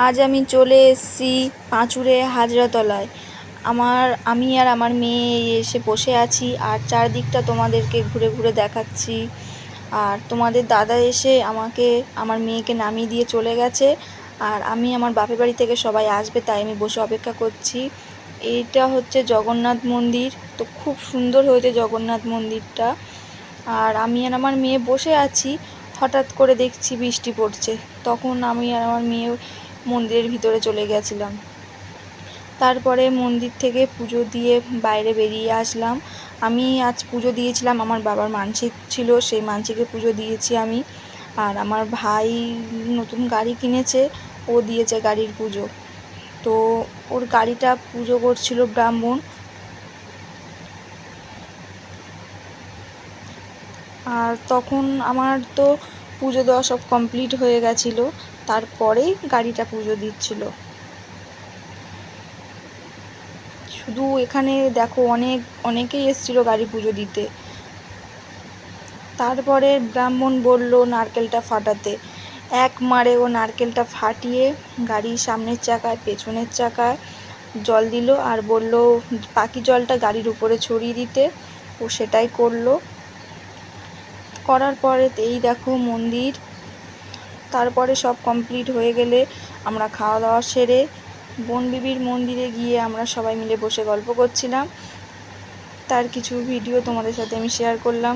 আজ আমি চলে এসেছি পাঁচুরে হাজরাতলায়। আমি আর আমার মেয়ে এসে বসে আছি, আর চারদিকটা তোমাদেরকে ঘুরে ঘুরে দেখাচ্ছি। আর তোমাদের দাদা এসে আমাকে আমার মেয়েকে নামিয়ে দিয়ে চলে গেছে, আর আমি আমার বাপের বাড়ি থেকে সবাই আসবে তাই আমি বসে অপেক্ষা করছি। এইটা হচ্ছে জগন্নাথ মন্দির, তো খুব সুন্দর হয়েছে জগন্নাথ মন্দিরটা। আর আমি আর আমার মেয়ে বসে আছি, হঠাৎ করে দেখছি বৃষ্টি পড়ছে। তখন আমি আর আমার মেয়ে মন্দিরের ভিতরে চলে গেছিলাম। তারপরে মন্দির থেকে পুজো দিয়ে বাইরে বেরিয়ে আসলাম। আমি আজ পুজো দিয়েছিলাম, আমার বাবার মানসিক ছিল, সেই মানসিকে পুজো দিয়েছি আমি। আর আমার ভাই নতুন গাড়ি কিনেছে, ও দিয়েছে গাড়ির পুজো। তো ওর গাড়িটা পুজো করছিল ব্রাহ্মণ। আর তখন আমার তো পুজো দেওয়া সব কমপ্লিট হয়ে গেছিলো, তারপরেই গাড়িটা পুজো দিচ্ছিল। শুধু এখানে দেখো অনেকেই এসেছিলো গাড়ি পুজো দিতে। তারপরে ব্রাহ্মণ বলল নারকেলটা ফাটাতে, এক মারে ও নারকেলটা ফাটিয়ে গাড়ির সামনের চাকায় পেছনের চাকায় জল দিল, আর বলল বাকি জলটা গাড়ির উপরে ছড়িয়ে দিতে। ও সেটাই করলো। করার পরে এই দেখো মন্দির। তারপরে সব কমপ্লিট হয়ে গেলে আমরা খাওয়া দাওয়া সেরে বনবিবির মন্দিরে গিয়ে আমরা সবাই মিলে বসে গল্প করছিলাম। তার কিছু ভিডিও তোমাদের সাথে আমি শেয়ার করলাম।